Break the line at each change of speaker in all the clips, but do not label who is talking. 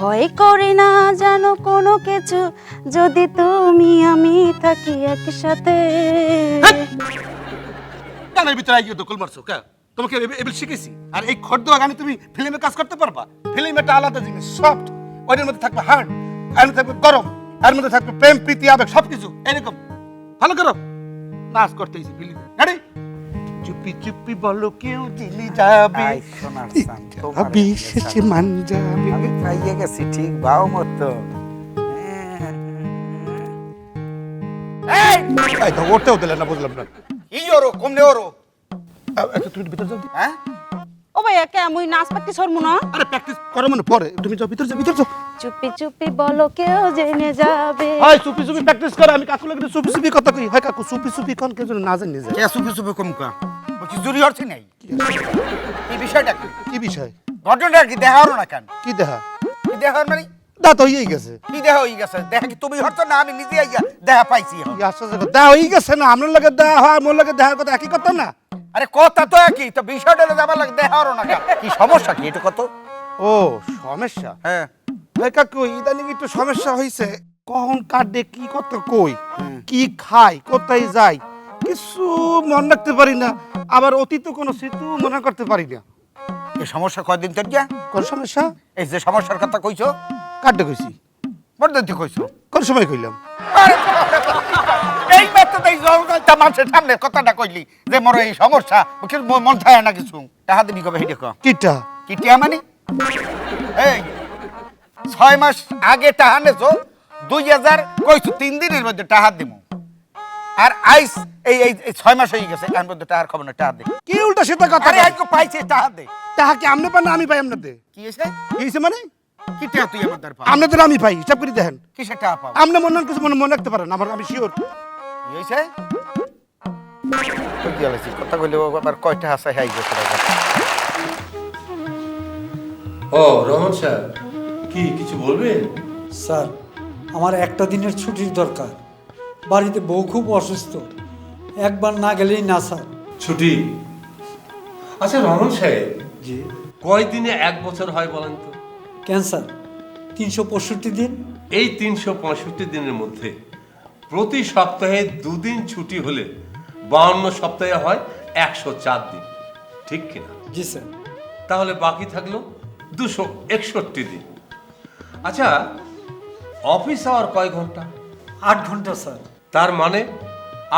ভয় করি না জানো কোনো কিছু, যদি তুমি আমি থাকি একসাথে।
গানের ভিতরে আইগো দখল মারছো কা? তোমাকে এবিল শিখেছি। আর এই খড় দেওয়া গানে তুমি ফিল্মে কাজ করতে পারবা? ফিল্ম একটা আলাদা জিনিস, সফট। ওইটার মধ্যে থাকবে হার্ড, এর মধ্যে থাকবে গরম, এর মধ্যে থাকবে প্রেম প্রীতি আবেগ সবকিছু এরকম। ভালো করো, নাচ করতে এসে ফিল্মে। রেডি? চুপি চুপি বলো কেউ জেনে যাবে, বিশেষ মান যাবে।
আমি পাইয়ে গেছি ঠিক বাও মতো।
এই তো ওরতেও দিলে না, বুঝলাম না।
কি ওরো কমনে ওরো?
আচ্ছা তুমি ভিতর যাও।
হ্যাঁ
ও ভাইয়া কে মুই নাচ প্র্যাকটিস করবো না?
আরে প্র্যাকটিস করো মানে পরে, তুমি যাও ভিতর যাও, ভিতর যাও।
চুপি চুপি বলো কেউ জেনে যাবে।
হয় চুপি চুপি প্র্যাকটিস করো। আমি কাকু লাগে চুপি চুপি কথা কই। হয় কাকু চুপি চুপি কোন কেউ যেন না জানি যায়।
কে সুপে সুপে কমকা বলছি জুরি হচ্ছে নাই। এই বিষয়টা কি?
কি বিষয়?
ঘটনাটা কি দেখা হলো না কেন?
কি দেখা?
কি দেখা হল মানে?
দাঁত হয়েই গেছে।
কি দেখা হয়ে গেছে? দেখা কি তুমি হচ্ছ না আমি নিজে আইয়া দেখা পাইছি এখন?
দেওয়া হয়ে গেছে না? আপনার লাগে দেওয়া হয়, মোর লাগে দেওয়ার কথা একই কথা না?
আরে কথা তো একই, তো বিষয়টা যাবার লাগে দেখা হলো না কেন? কি সমস্যা কি এটা কত?
ও সমস্যা?
হ্যাঁ
ভাই কাকু ইদানিং একটু সমস্যা হয়েছে। কখন কাটে, কি কথা কই, কি খাই, কোথায় যাই, কিছু মনে রাখতে পারি না। আবার অতীত কোনো স্মৃতি মনে করতে পারি না।
এই সমস্যা কয়দিন তোর গিয়া?
কোন সমস্যা?
এই যে সমস্যার কথা কইছো
কাটতে কইছি?
বড়দি কইছো
কোন সময় কইলাম?
এই মাত্র দেই জলটা মানুষের সামনে কথাটা কইলি যে মোর এই সমস্যা কিন্তু মন থাকে না কিছু। টাকা দিবি কবে হেডে ক?
কিটা?
কিটিয়া মানে এই 6 মাস আগে টাকা নেছো 2000 কইছো 3 দিনের মধ্যে টাকা দিমু। আর আইস এই এই 6 মাস হয়ে গেছে এর মধ্যে টাকার খবর না, টাকা দে।
কি উল্টা সেটা কথা?
আরে আজকে পাইছে টাকা দে।
টাকা কি আমনে পান না আমি পাই আপনাদের?
কি হইছে?
কি হইছে মানে?
কি টাকা তুই আমার দ্বার পা?
আপনাদের আমি পাই, হিসাব করে দেখেন।
কিসের টাকা পাও?
আপনি মনে কিছু মনে রাখতে পারেন, আমার আমি শিওর।
কি হইছে? কই গেলাছিস কথা কইলে আবার কয়টা হাসা হাই গেছে।
ও রহমান সাহেব, কি কিছু বলবেন?
স্যার আমার একটা দিনের ছুটির দরকার, বাড়িতে বউ খুব অসুস্থ, একবার না গেলেই না স্যার।
ছুটি? আচ্ছা রহমান সাহেব,
জি।
কয় দিনে 1 বছর হয় বলেন তো?
ক্যান্সার 365 দিন।
এই 365 দিনের মধ্যে প্রতি সপ্তাহে 2 দিন ছুটি হলে 52 সপ্তাহে হয় 104 দিন, ঠিক কিনা?
জি স্যার।
তাহলে বাকি থাকলো 261 দিন। আচ্ছা, অফিস আওয়ার কয় ঘন্টা?
8 ঘন্টা স্যার।
তার মানে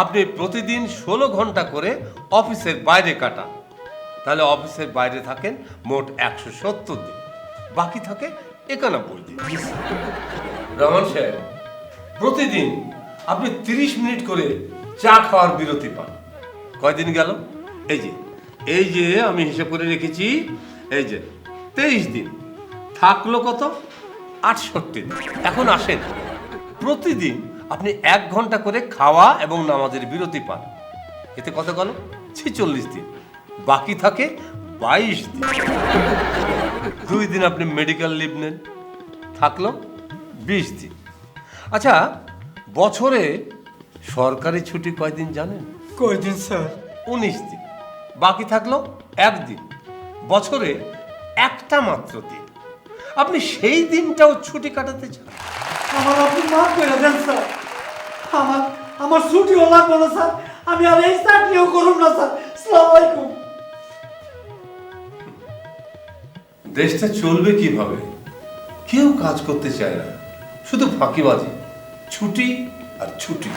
আপনি প্রতিদিন 16 ঘন্টা করে অফিসের বাইরে কাটান। তাহলে অফিসের বাইরে থাকেন মোট 170 দিন, বাকি থাকে 91 দিন। রহমান সাহেব, প্রতিদিন আপনি 30 মিনিট করে চা খাওয়ার বিরতি পান। কয়দিন গেল? এই যে আমি হিসাব করে রেখেছি, এই যে 23 দিন। থাকলো কত? 68 দিন। এখন আসেন, প্রতিদিন আপনি 1 ঘন্টা করে খাওয়া এবং নামাজের বিরতি পান। এতে কত গেল? 46 দিন, বাকি থাকে 22 দিন। 2 দিন আপনি মেডিকেল লিভ নেন, থাকলো 20 দিন। আচ্ছা, বছরে সরকারি ছুটি কয়দিন জানেন?
কয়দিন স্যার?
19 দিন, বাকি থাকলো 1 দিন। বছরে একটা মাত্র দিন, আপনি সেই দিনটাও ছুটি কাটাতে চান?
আমার আপনি মাফ করে দেন স্যার, আমার ছুটিও লাগবে না স্যার, আমি আর এই চাকরিও করুম না স্যার। আসসালামু আলাইকুম।
দেশটা চলবে কিভাবে? কেউ কাজ করতে চায় না, শুধু ফাঁকিবাজি, ছুটি আর ছুটি।